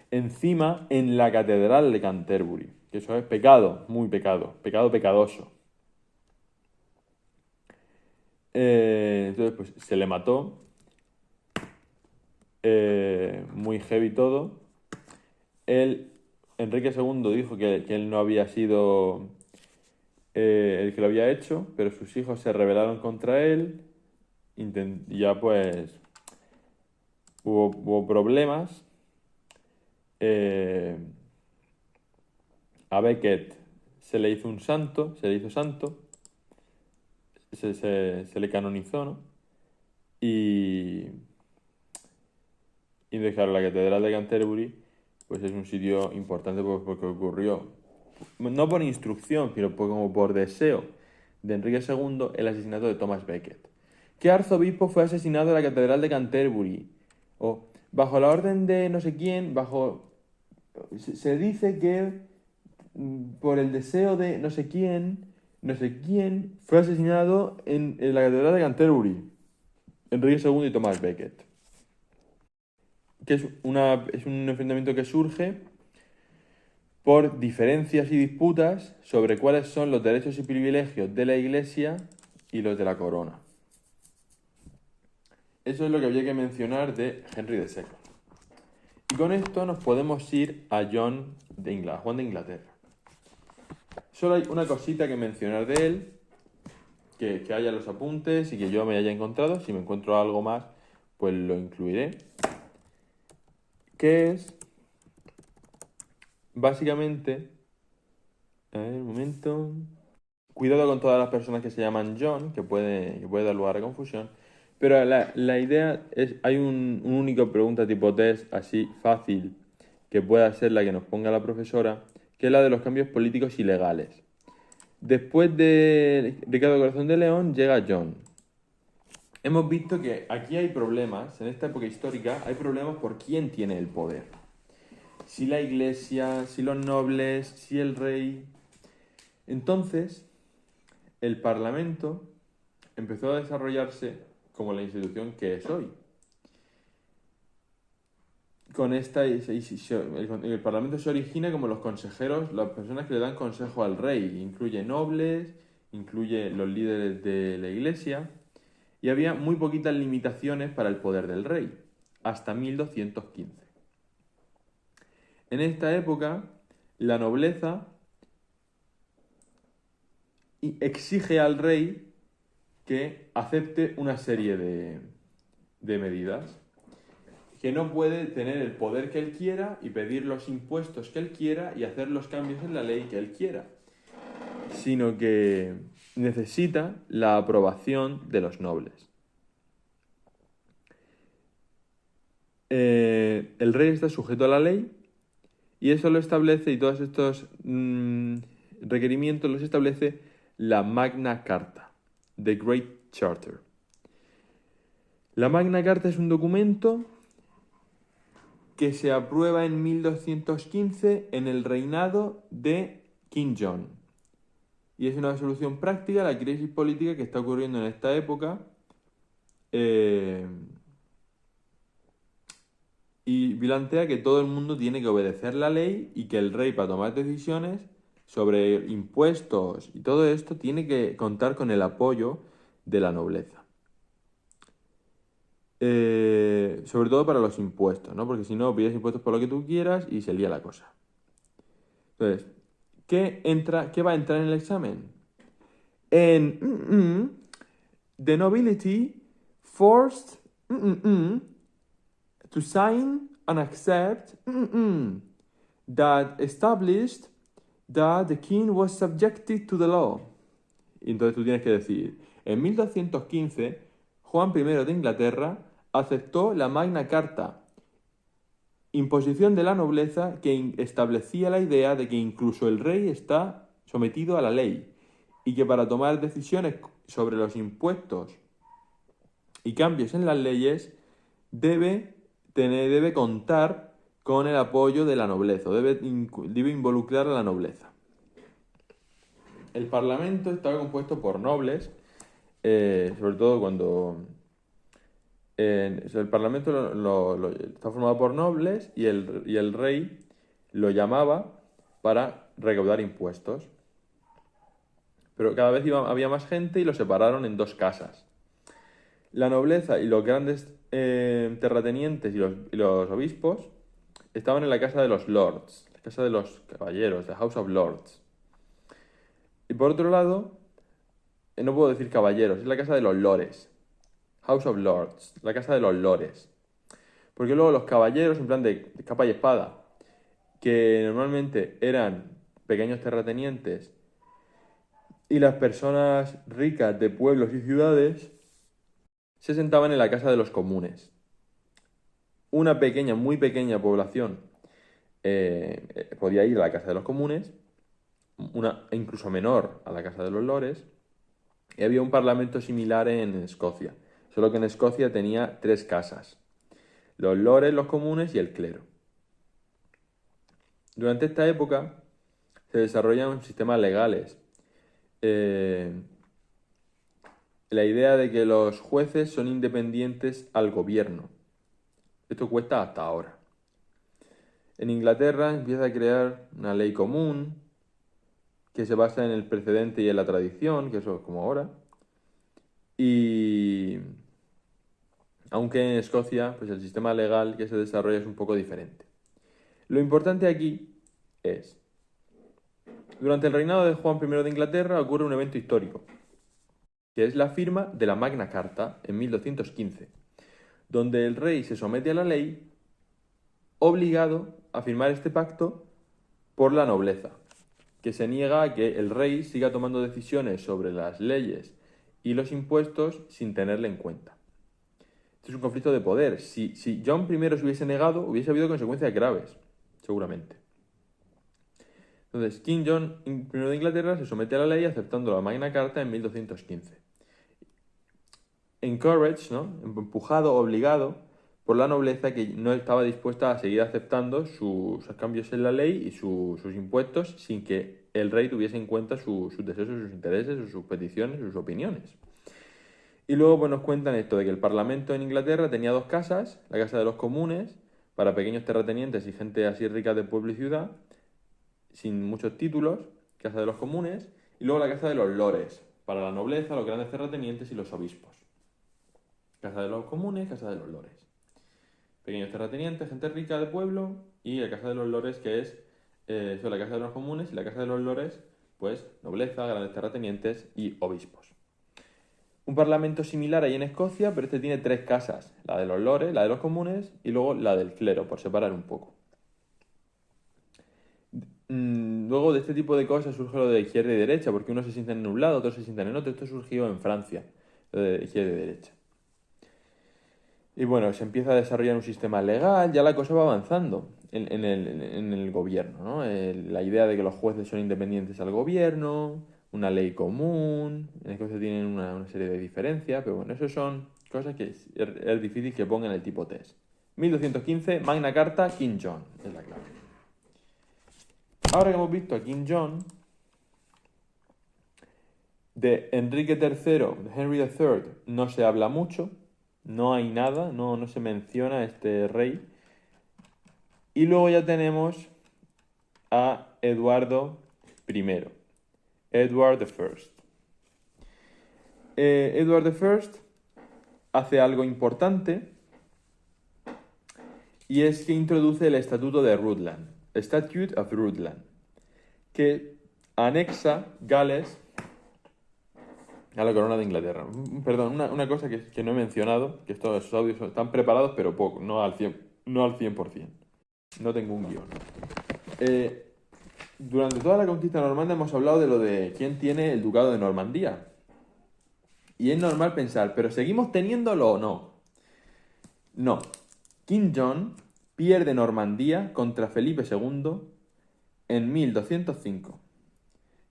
Encima en la catedral de Canterbury. Que eso es pecado, muy pecado, pecado pecadoso. Entonces, pues se le mató. Muy heavy todo. Enrique II dijo que él no había sido el que lo había hecho, pero sus hijos se rebelaron contra él. Ya pues hubo problemas. A Becket se le hizo santo, se le canonizó, ¿no? Y claro, la catedral de Canterbury pues es un sitio importante porque ocurrió, no por instrucción, pero como por deseo de Enrique II, el asesinato de Thomas Becket. ¿Qué arzobispo fue asesinado en la catedral de Canterbury? O bajo la orden de no sé quién, se dice que por el deseo de no sé quién, fue asesinado en la catedral de Canterbury, Enrique II y Thomas Becket. Que es un enfrentamiento que surge por diferencias y disputas sobre cuáles son los derechos y privilegios de la Iglesia y los de la corona. Eso es lo que había que mencionar de Henry II. Y con esto nos podemos ir a Juan de Inglaterra. Solo hay una cosita que mencionar de él, que haya los apuntes y que yo me haya encontrado. Si me encuentro algo más, pues lo incluiré. Que es, básicamente, a ver, un momento. Cuidado con todas las personas que se llaman John, que puede dar lugar a confusión. Pero la idea es, hay un único pregunta tipo test, así fácil, que pueda ser la que nos ponga la profesora, que es la de los cambios políticos y legales. Después de Ricardo Corazón de León llega John. Hemos visto que aquí hay problemas, en esta época histórica, hay problemas por quién tiene el poder. si la iglesia, si los nobles, si el rey. Entonces, el Parlamento empezó a desarrollarse como la institución que es hoy. Con esta, el Parlamento se origina como los consejeros, las personas que le dan consejo al rey. Incluye nobles, incluye los líderes de la iglesia, y había muy poquitas limitaciones para el poder del rey, hasta 1215. En esta época, la nobleza exige al rey que acepte una serie de medidas, que no puede tener el poder que él quiera y pedir los impuestos que él quiera y hacer los cambios en la ley que él quiera, sino que necesita la aprobación de los nobles. El rey está sujeto a la ley y eso lo establece, y todos estos requerimientos los establece la Magna Carta, The Great Charter. La Magna Carta es un documento que se aprueba en 1215 en el reinado de King John. Y es una solución práctica a la crisis política que está ocurriendo en esta época. Y plantea que todo el mundo tiene que obedecer la ley y que el rey, para tomar decisiones sobre impuestos y todo esto, tiene que contar con el apoyo de la nobleza. Sobre todo para los impuestos, ¿no? Porque si no, pides impuestos por lo que tú quieras y se lía la cosa. Entonces, ¿qué va a entrar en el examen? The nobility forced to sign and accept that established that the king was subjected to the law. Y entonces tú tienes que decir, en 1215, Juan I de Inglaterra aceptó la Magna Carta, imposición de la nobleza que establecía la idea de que incluso el rey está sometido a la ley y que para tomar decisiones sobre los impuestos y cambios en las leyes debe contar con el apoyo de la nobleza, debe involucrar a la nobleza. El Parlamento estaba compuesto por nobles, sobre todo cuando... el Parlamento está formado por nobles y el rey lo llamaba para recaudar impuestos. Pero cada vez había más gente y lo separaron en dos casas. La nobleza y los grandes terratenientes y los obispos estaban en la casa de los lords, la casa de los caballeros, the House of Lords. Y por otro lado, no puedo decir caballeros, es la casa de los lores, House of Lords, la casa de los lores. Porque luego los caballeros, en plan de capa y espada, que normalmente eran pequeños terratenientes, y las personas ricas de pueblos y ciudades, se sentaban en la casa de los comunes. Una pequeña, muy pequeña población podía ir a la casa de los comunes, una incluso menor a la casa de los lores, y había un parlamento similar en Escocia, solo que en Escocia tenía 3 casas: los lores, los comunes y el clero. Durante esta época se desarrollan sistemas legales. La idea de que los jueces son independientes al gobierno. Esto cuesta hasta ahora. En Inglaterra empieza a crear una ley común que se basa en el precedente y en la tradición, que eso es como ahora. Y aunque en Escocia, pues el sistema legal que se desarrolla es un poco diferente. Lo importante aquí es, durante el reinado de Juan I de Inglaterra ocurre un evento histórico, que es la firma de la Magna Carta en 1215, donde el rey se somete a la ley obligado a firmar este pacto por la nobleza, que se niega a que el rey siga tomando decisiones sobre las leyes y los impuestos sin tenerle en cuenta. Esto es un conflicto de poder. Si John I se hubiese negado, hubiese habido consecuencias graves, seguramente. Entonces, King John I de Inglaterra se somete a la ley aceptando la Magna Carta en 1215. Encouraged, ¿no? Empujado, obligado por la nobleza que no estaba dispuesta a seguir aceptando sus cambios en la ley y sus impuestos sin que el rey tuviese en cuenta sus deseos, sus intereses, sus peticiones, sus opiniones. Y luego pues, nos cuentan esto de que el Parlamento en Inglaterra tenía dos casas, la Casa de los Comunes, para pequeños terratenientes y gente así rica de pueblo y ciudad, sin muchos títulos, Casa de los Comunes, y luego la Casa de los Lores, para la nobleza, los grandes terratenientes y los obispos. Casa de los Comunes, Casa de los Lores. Pequeños terratenientes, gente rica de pueblo, y la Casa de los Lores, que es la Casa de los Comunes, y la Casa de los Lores, pues nobleza, grandes terratenientes y obispos. Un parlamento similar hay en Escocia, pero este tiene tres casas, la de los lores, la de los comunes y luego la del clero, por separar un poco. Luego de este tipo de cosas surge lo de izquierda y derecha, porque unos se sientan en un lado, otros se sientan en otro. Esto surgió en Francia, lo de izquierda y derecha. Y bueno, se empieza a desarrollar un sistema legal, ya la cosa va avanzando en el gobierno, ¿no? La idea de que los jueces son independientes al gobierno, una ley común, en Escocia tienen una serie de diferencias, pero bueno, eso son cosas que es difícil que pongan el tipo test. 1215, Magna Carta, King John, es la clave. Ahora que hemos visto a King John, de Enrique III, de Henry III, no se habla mucho, no hay nada, no se menciona a este rey. Y luego ya tenemos a Eduardo I, Edward I. Edward I hace algo importante y es que introduce el Estatuto de Rutland, Statute of Rutland, que anexa Gales a la corona de Inglaterra. Perdón, una cosa que no he mencionado, que estos audios están preparados pero poco, no al 100%. No tengo un guión. Durante toda la conquista normanda hemos hablado de lo de quién tiene el ducado de Normandía. Y es normal pensar, ¿pero seguimos teniéndolo o no? No. King John pierde Normandía contra Felipe II en 1205.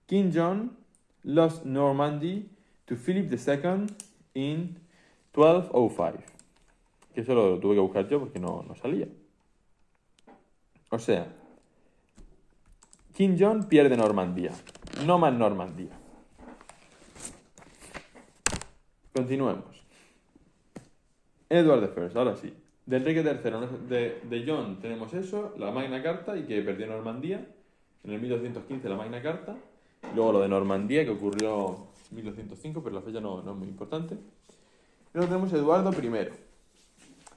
King John lost Normandy to Philip II in 1205. Que eso lo tuve que buscar yo porque no salía. O sea, King John pierde Normandía. No más Normandía. Continuemos. Edward I, ahora sí. De Enrique III, de John tenemos eso, la Magna Carta y que perdió Normandía. En el 1215 la Magna Carta. Luego lo de Normandía que ocurrió en 1205, pero la fecha no es muy importante. Y luego tenemos Eduardo I.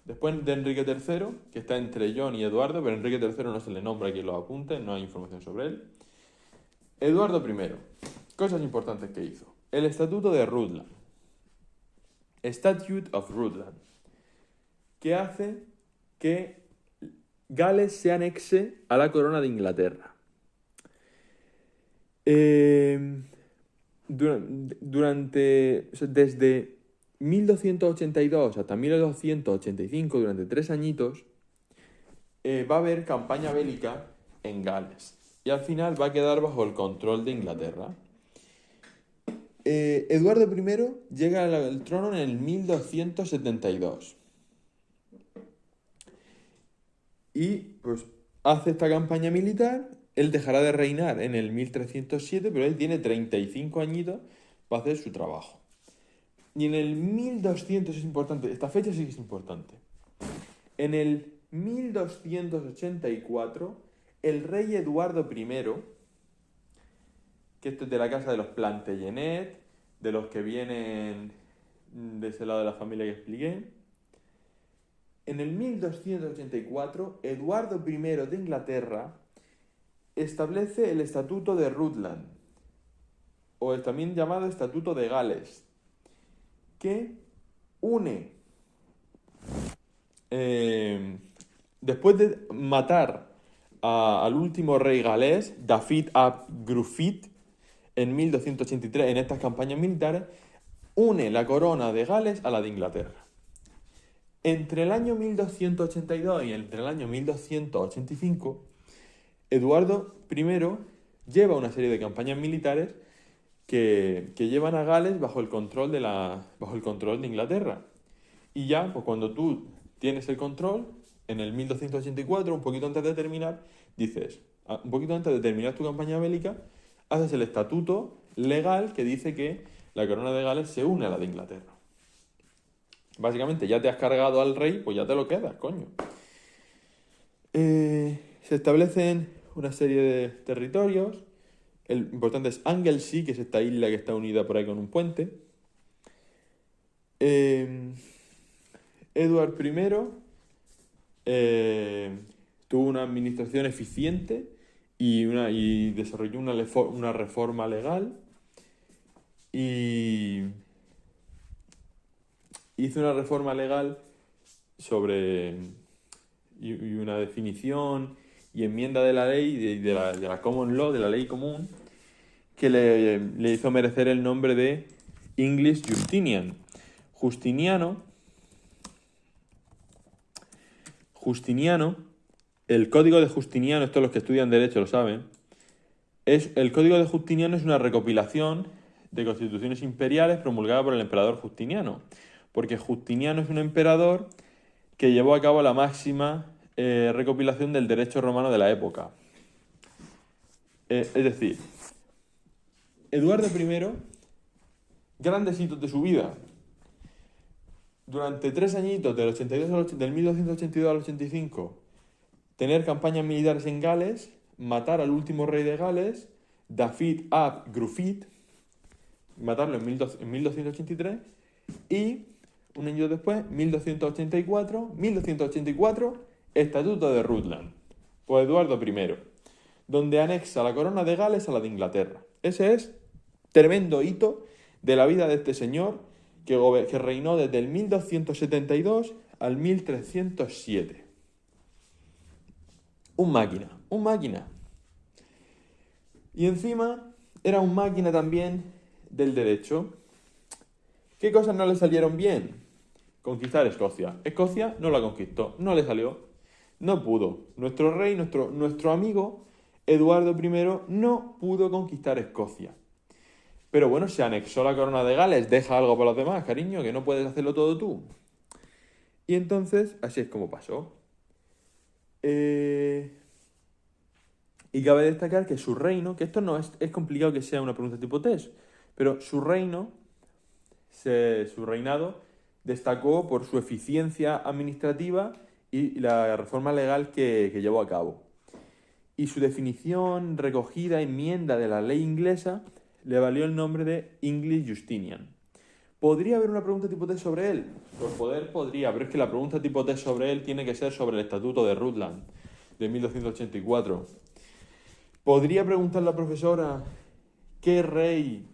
Después de Enrique III, que está entre John y Eduardo, pero Enrique III no se le nombra quien lo apunte, no hay información sobre él. Eduardo I. Cosas importantes que hizo. El Estatuto de Rutland. Statute of Rutland. Que hace que Gales se anexe a la corona de Inglaterra. Desde 1282 hasta 1285, durante 3 añitos, va a haber campaña bélica en Gales. Y al final va a quedar bajo el control de Inglaterra. Eduardo I llega al trono en el 1272. Y pues hace esta campaña militar. Él dejará de reinar en el 1307, pero él tiene 35 añitos para hacer su trabajo. Y en el 1200 es importante, esta fecha sí que es importante. En el 1284, el rey Eduardo I, que esto es de la casa de los Plantagenet, de los que vienen de ese lado de la familia que expliqué, en el 1284, Eduardo I de Inglaterra establece el Estatuto de Rutland, o también llamado Estatuto de Gales, que une, después de matar al último rey galés, David ap Gruffudd, en 1283, en estas campañas militares, une la corona de Gales a la de Inglaterra. Entre el año 1282 y entre el año 1285, Eduardo I lleva una serie de campañas militares que llevan a Gales bajo el control de Inglaterra. Y ya, pues cuando tú tienes el control, en el 1284, un poquito antes de terminar, dices, un poquito antes de terminar tu campaña bélica, haces el estatuto legal que dice que la corona de Gales se une a la de Inglaterra. Básicamente ya te has cargado al rey, pues ya te lo quedas, coño. Se establecen una serie de territorios. El importante es Anglesey, que es esta isla que está unida por ahí con un puente. Edward I tuvo una administración eficiente y desarrolló una reforma legal y hizo una reforma legal sobre y una definición y enmienda de la ley, de la common law, de la ley común, que le hizo merecer el nombre de English Justinian. Justiniano, el código de Justiniano, esto los que estudian derecho lo saben, el código de Justiniano es una recopilación de constituciones imperiales promulgada por el emperador Justiniano, porque Justiniano es un emperador que llevó a cabo la máxima recopilación del derecho romano de la época. Es decir, Eduardo I, grandes hitos de su vida. Durante 3 añitos, del 1282 al 85, tener campañas militares en Gales, matar al último rey de Gales, David ap Gruffudd, matarlo en 1283, y un año después, 1284, Estatuto de Rutland, por Eduardo I, donde anexa la corona de Gales a la de Inglaterra. Ese es tremendo hito de la vida de este señor que reinó desde el 1272 al 1307. Un máquina. Y encima era un máquina también del derecho. ¿Qué cosas no le salieron bien? Conquistar Escocia. Escocia no la conquistó, no le salió, no pudo. Nuestro rey, nuestro amigo Eduardo I no pudo conquistar Escocia. Pero bueno, se anexó la corona de Gales, deja algo para los demás, cariño, que no puedes hacerlo todo tú. Y entonces, así es como pasó. Y cabe destacar que su reino, que esto no es complicado que sea una pregunta tipo test, pero su reinado destacó por su eficiencia administrativa y la reforma legal que llevó a cabo. Y su definición recogida enmienda de la ley inglesa le valió el nombre de English Justinian. ¿Podría haber una pregunta tipo test sobre él? Por poder podría, pero es que la pregunta tipo test sobre él tiene que ser sobre el Estatuto de Rutland de 1284. ¿Podría preguntar la profesora qué rey,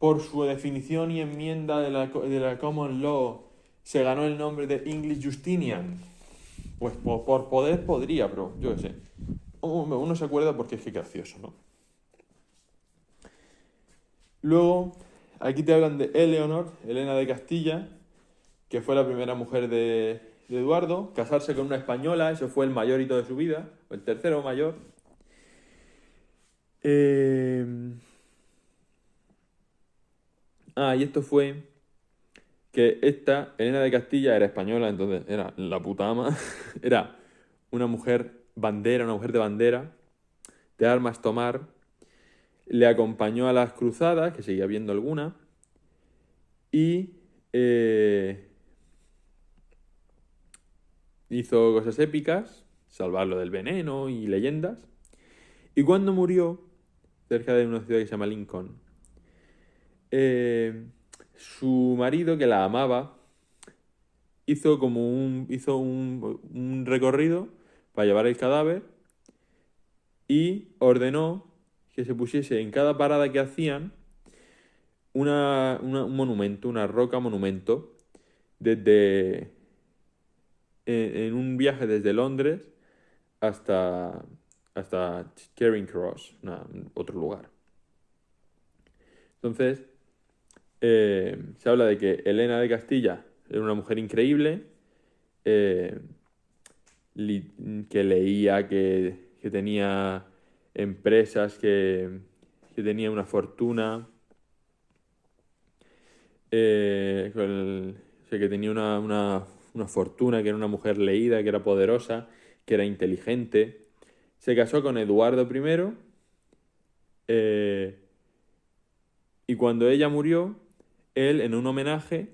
por su definición y enmienda de la Common Law, se ganó el nombre de English Justinian? Pues por poder podría, pero yo qué sé. Uno se acuerda porque es que gracioso, ¿no? Luego, aquí te hablan de Eleanor, Elena de Castilla, que fue la primera mujer de Eduardo. Casarse con una española, eso fue el mayor hito de su vida, o el tercero mayor. Y esto fue que esta, Elena de Castilla, era española, entonces era la puta ama. Era una mujer bandera, una mujer de bandera, de armas tomar. Le acompañó a las cruzadas, que seguía habiendo alguna, y hizo cosas épicas, salvarlo del veneno y leyendas. Y cuando murió, cerca de una ciudad que se llama Lincoln, su marido, que la amaba, hizo un recorrido para llevar el cadáver y ordenó que se pusiese en cada parada que hacían un monumento, una roca monumento, en un viaje desde Londres hasta Charing Cross, otro lugar. Entonces, se habla de que Elena de Castilla era una mujer increíble, que leía, que tenía empresas, que tenía una fortuna, o sea, que tenía una una fortuna, que era una mujer leída, que era poderosa, que era inteligente. Se casó con Eduardo I y cuando ella murió, él, en un homenaje,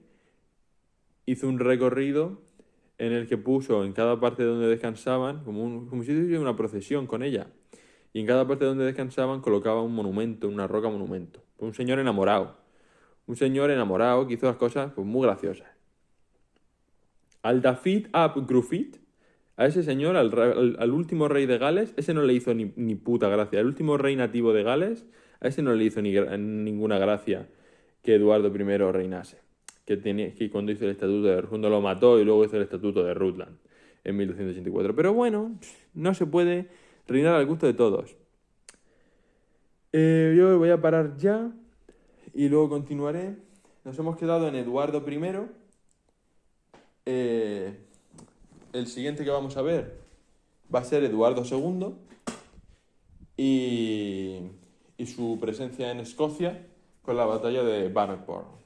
hizo un recorrido en el que puso en cada parte donde descansaban, como si hubiera una procesión con ella. Y en cada parte donde descansaban colocaba un monumento, una roca monumento. Un señor enamorado. Un señor enamorado que hizo las cosas pues, muy graciosas. Al Dafydd ap Gruffudd, a ese señor, al último rey de Gales, ese no le hizo ni puta gracia. El último rey nativo de Gales, a ese no le hizo ninguna gracia que Eduardo I reinase. Que cuando hizo el estatuto de Rutland lo mató y luego hizo el estatuto de Rutland en 1284. Pero bueno, no se puede reinar al gusto de todos. Yo voy a parar ya y luego continuaré. Nos hemos quedado en Eduardo I. El siguiente que vamos a ver va a ser Eduardo II y su presencia en Escocia con la batalla de Bannockburn.